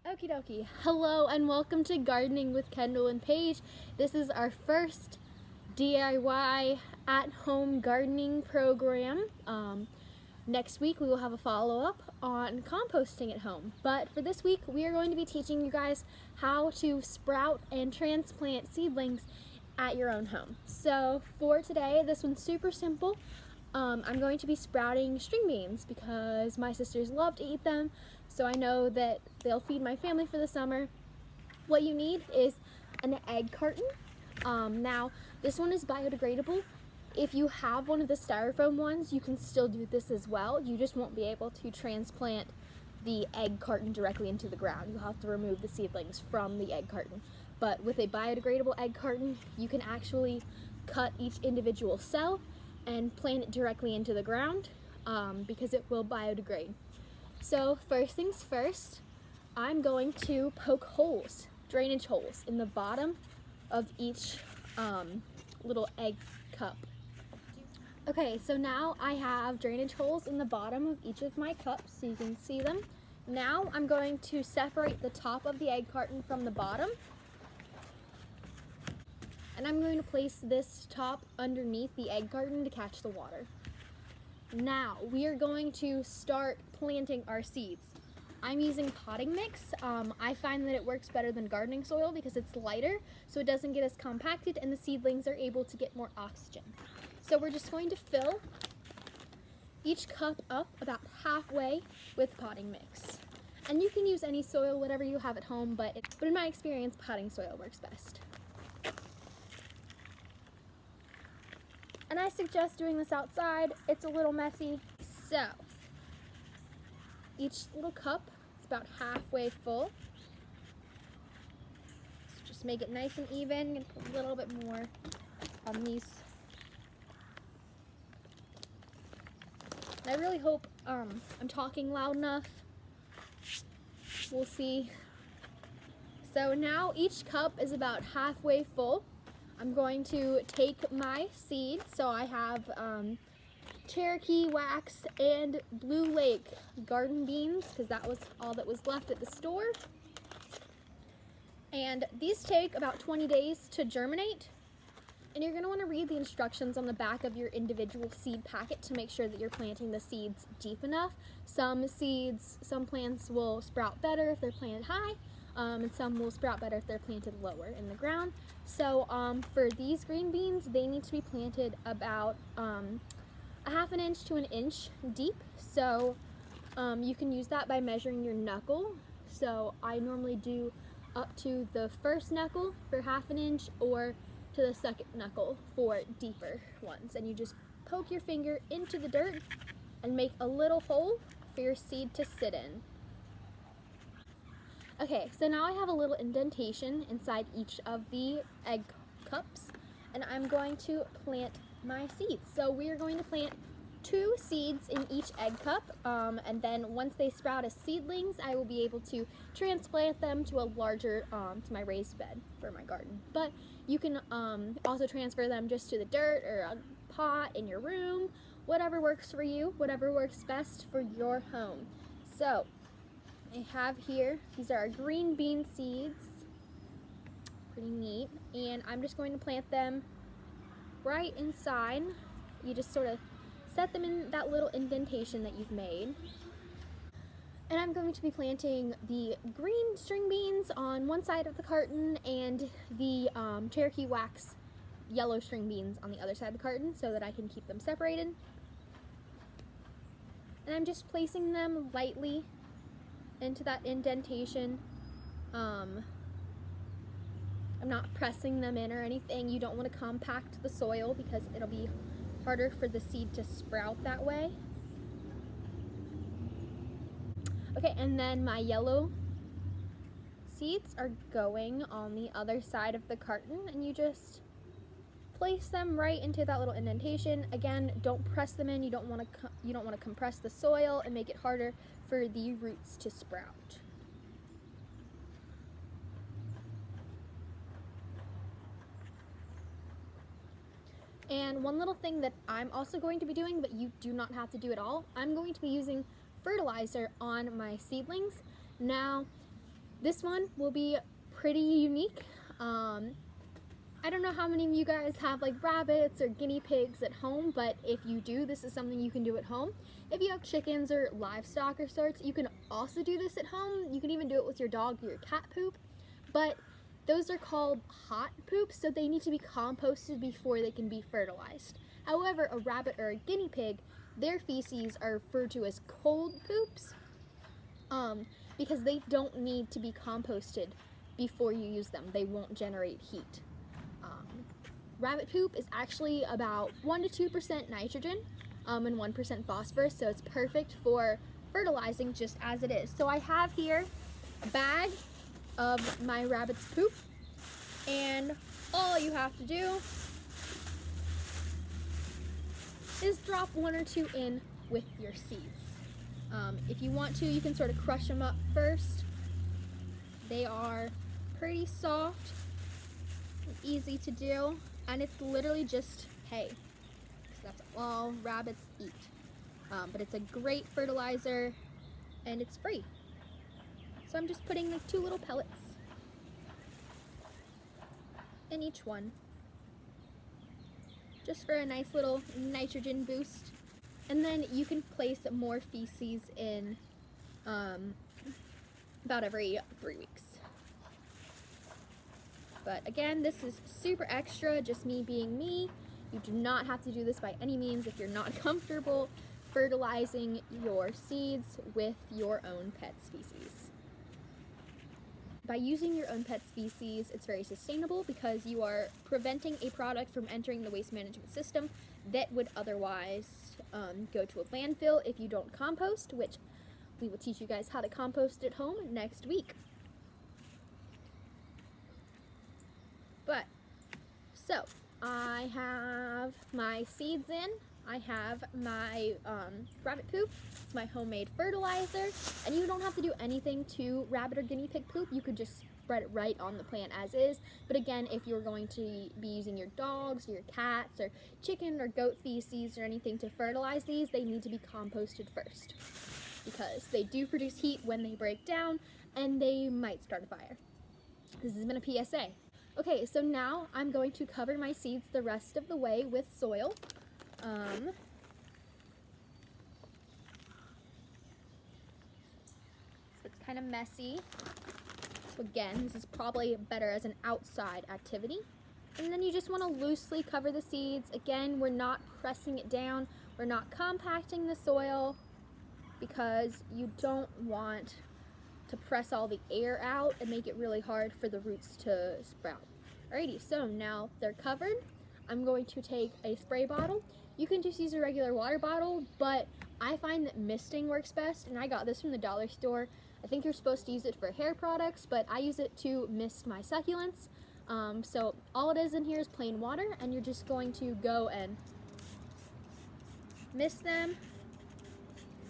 Okie dokie. Hello and welcome to Gardening with Kendall and Paige. This is our first DIY at-home gardening program. Next week we will have a follow-up on composting at home. But for this week we are going to be teaching you guys how to sprout and transplant seedlings at your own home. So for today, this one's super simple. I'm going to be sprouting string beans because my sisters love to eat them, so I know that they'll feed my family for the summer. What you need is an egg carton. Now, this one is biodegradable. If you have one of the styrofoam ones, you can still do this as well. You just won't be able to transplant the egg carton directly into the ground. You'll have to remove the seedlings from the egg carton. But with a biodegradable egg carton, you can actually cut each individual cell and plant it directly into the ground because it will biodegrade. So first things first, I'm going to poke holes, drainage holes, in the bottom of each little egg cup. Okay, so now I have drainage holes in the bottom of each of my cups so you can see them. Now I'm going to separate the top of the egg carton from the bottom. And I'm going to place this top underneath the egg carton to catch the water. Now we are going to start planting our seeds. I'm using potting mix. I find that it works better than gardening soil because it's lighter, so it doesn't get as compacted and the seedlings are able to get more oxygen. So we're just going to fill each cup up about halfway with potting mix. And you can use any soil, whatever you have at home, but in my experience, potting soil works best. And I suggest doing this outside. It's a little messy. So, each little cup is about halfway full. So just make it nice and even and put a little bit more on these. And I really hope I'm talking loud enough. We'll see. So now each cup is about halfway full. I'm going to take my seeds, so I have Cherokee wax and Blue Lake garden beans, because that was all that was left at the store. And these take about 20 days to germinate. And you're going to want to read the instructions on the back of your individual seed packet to make sure that you're planting the seeds deep enough. Some plants will sprout better if they're planted high. And some will sprout better if they're planted lower in the ground. So for these green beans, they need to be planted about a half an inch to an inch deep. So you can use that by measuring your knuckle. So I normally do up to the first knuckle for half an inch or to the second knuckle for deeper ones. And you just poke your finger into the dirt and make a little hole for your seed to sit in. Okay, so now I have a little indentation inside each of the egg cups, and I'm going to plant my seeds. So we are going to plant 2 seeds in each egg cup, and then once they sprout as seedlings, I will be able to transplant them to a larger, to my raised bed for my garden. But you can also transfer them just to the dirt or a pot in your room, whatever works for you, whatever works best for your home. So I have here, these are our green bean seeds, pretty neat, and I'm just going to plant them right inside. You just sort of set them in that little indentation that you've made. And I'm going to be planting the green string beans on one side of the carton and the Cherokee wax yellow string beans on the other side of the carton so that I can keep them separated. And I'm just placing them lightly into that indentation. I'm not pressing them in or anything. You don't want to compact the soil because it'll be harder for the seed to sprout that way. Okay, and then my yellow seeds are going on the other side of the carton, and you just place them right into that little indentation. Again, don't press them in. You don't want to compress the soil and make it harder for the roots to sprout. And one little thing that I'm also going to be doing, but you do not have to do it all, I'm going to be using fertilizer on my seedlings. Now, This one will be pretty unique. I don't know how many of you guys have like rabbits or guinea pigs at home, but if you do, this is something you can do at home. If you have chickens or livestock or sorts, you can also do this at home. You can even do it with your dog or your cat poop, but those are called hot poops, so they need to be composted before they can be fertilized. However, a rabbit or a guinea pig, their feces are referred to as cold poops, because they don't need to be composted before you use them. They won't generate heat. Rabbit poop is actually about 1 to 2% nitrogen and 1% phosphorus, so it's perfect for fertilizing just as it is. So I have here a bag of my rabbit's poop, and all you have to do is drop 1 or 2 in with your seeds. If you want to, you can sort of crush them up first. They are pretty soft and easy to do, and it's literally just hay, because that's all rabbits eat. But it's a great fertilizer, and it's free. So I'm just putting like 2 little pellets in each one, just for a nice little nitrogen boost. And then you can place more feces in about every 3 weeks. But again, this is super extra, just me being me. You do not have to do this by any means if you're not comfortable fertilizing your seeds with your own pet's feces. By using your own pet's feces, it's very sustainable because you are preventing a product from entering the waste management system that would otherwise go to a landfill if you don't compost, which we will teach you guys how to compost at home next week. But, so, I have my seeds in, I have my rabbit poop, it's my homemade fertilizer, and you don't have to do anything to rabbit or guinea pig poop. You could just spread it right on the plant as is. But again, if you're going to be using your dogs or your cats or chicken or goat feces or anything to fertilize these, they need to be composted first, because they do produce heat when they break down and they might start a fire. This has been a PSA. Okay, so now I'm going to cover my seeds the rest of the way with soil. So it's kind of messy. So again, this is probably better as an outside activity. And then you just want to loosely cover the seeds. Again, we're not pressing it down. We're not compacting the soil, because you don't want to press all the air out and make it really hard for the roots to sprout. Alrighty, so now they're covered. I'm going to take a spray bottle. You can just use a regular water bottle, but I find that misting works best, and I got this from the dollar store. I think you're supposed to use it for hair products, but I use it to mist my succulents. So all it is in here is plain water, and you're just going to go and mist them.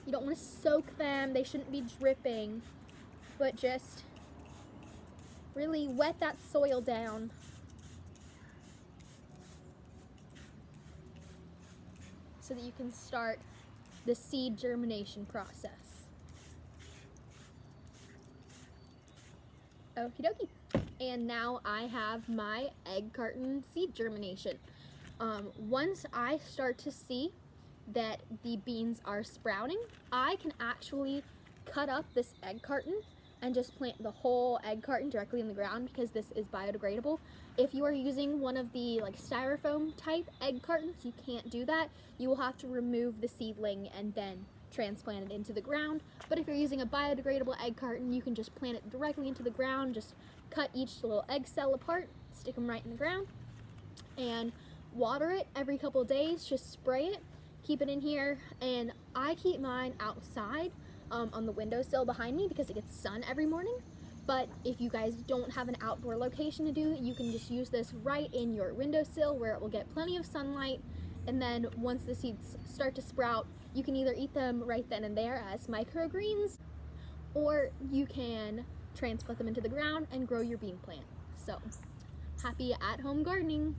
You don't want to soak them, they shouldn't be dripping, but just really wet that soil down. So that you can start the seed germination process. Okie dokie. And now I have my egg carton seed germination. Once I start to see that the beans are sprouting, I can actually cut up this egg carton and just plant the whole egg carton directly in the ground, because this is biodegradable. If you are using one of the like styrofoam type egg cartons, you can't do that. You will have to remove the seedling and then transplant it into the ground. But if you're using a biodegradable egg carton, you can just plant it directly into the ground. Just cut each little egg cell apart, stick them right in the ground, and water it every couple of days. Just spray it, keep it in here, and I keep mine outside on the windowsill behind me because it gets sun every morning. But if you guys don't have an outdoor location to do it, you can just use this right in your windowsill where it will get plenty of sunlight. And then once the seeds start to sprout, you can either eat them right then and there as microgreens, or you can transplant them into the ground and grow your bean plant. So, happy at-home gardening!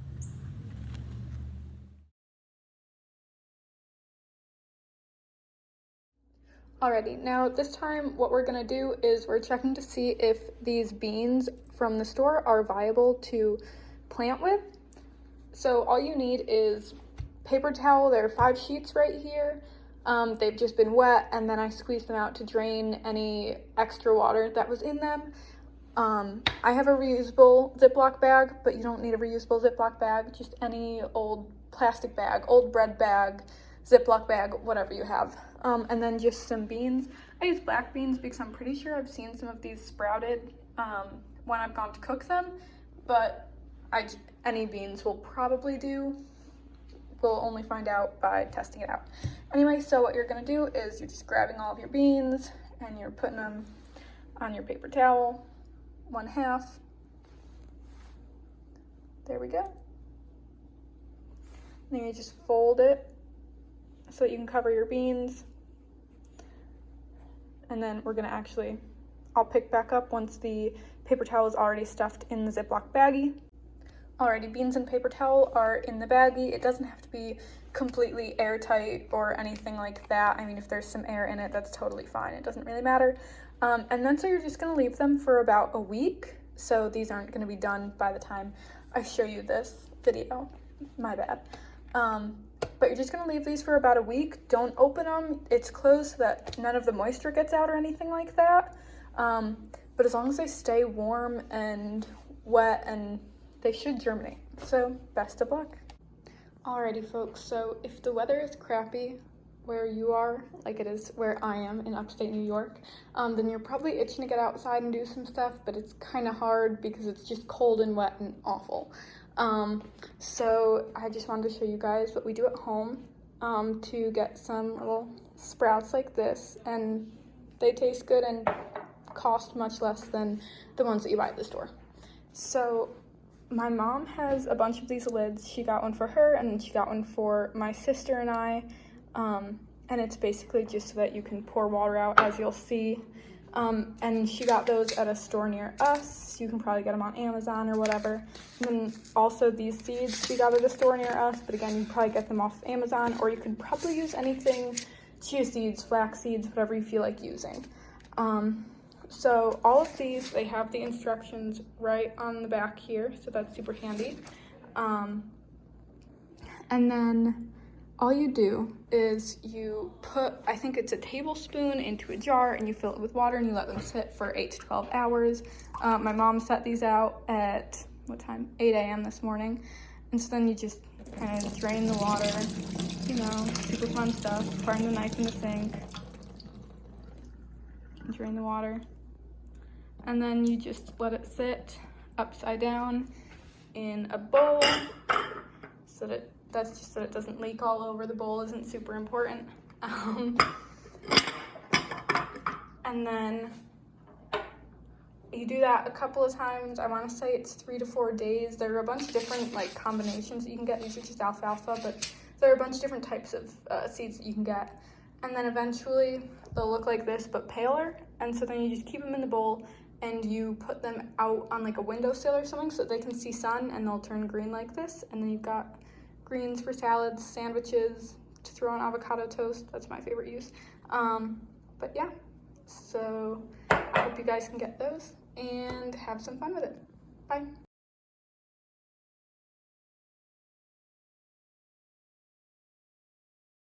Alrighty, now this time what we're gonna do is we're checking to see if these beans from the store are viable to plant with. So all you need is paper towel. There are 5 sheets right here. They've just been wet, and then I squeezed them out to drain any extra water that was in them. I have a reusable Ziploc bag, but you don't need a reusable Ziploc bag, just any old plastic bag, old bread bag, Ziploc bag, whatever you have. And then just some beans. I use black beans because I'm pretty sure I've seen some of these sprouted when I've gone to cook them, but any beans will probably do. We'll only find out by testing it out. Anyway, so what you're gonna do is you're just grabbing all of your beans and you're putting them on your paper towel, 1/2. There we go. Then you just fold it so that you can cover your beans. And then we're gonna I'll pick back up once the paper towel is already stuffed in the Ziploc baggie. Alrighty, beans and paper towel are in the baggie. It doesn't have to be completely airtight or anything like that. I mean, if there's some air in it, that's totally fine. It doesn't really matter. And then so you're just gonna leave them for about a week. So these aren't gonna be done by the time I show you this video. My bad. But you're just gonna leave these for about a week. Don't open them. It's closed so that none of the moisture gets out or anything like that. But as long as they stay warm and wet, and they should germinate. So best of luck. Alrighty folks, so if the weather is crappy where you are, like it is where I am in upstate New York, then you're probably itching to get outside and do some stuff, but it's kind of hard because it's just cold and wet and awful. So I just wanted to show you guys what we do at home to get some little sprouts like this, and they taste good and cost much less than the ones that you buy at the store. So my mom has a bunch of these lids. She got one for her, and then she got one for my sister and I, and it's basically just so that you can pour water out, as you'll see. And she got those at a store near us. You can probably get them on Amazon or whatever. And then also these seeds she got at a store near us, but again, you can probably get them off Amazon, or you could probably use anything, chia seeds, flax seeds, whatever you feel like using. So all of these, they have the instructions right on the back here, so that's super handy. And then all you do is you put, I think it's a tablespoon into a jar, and you fill it with water, and you let them sit for 8 to 12 hours. My mom set these out at, what time? 8 a.m. this morning. And so then you just kind of drain the water, you know, super fun stuff. Pouring the knife in the sink. Drain the water. And then you just let it sit upside down in a bowl so that that's just so it doesn't leak all over. The bowl isn't super important. And then you do that a couple of times. I want to say it's 3 to 4 days. There are a bunch of different like combinations that you can get. These are just alfalfa, but there are a bunch of different types of seeds that you can get. And then eventually they'll look like this, but paler. And so then you just keep them in the bowl, and you put them out on like a windowsill or something so that they can see sun, and they'll turn green like this. And then you've got greens for salads, sandwiches, to throw on avocado toast. That's my favorite use. But yeah, so I hope you guys can get those and have some fun with it. Bye.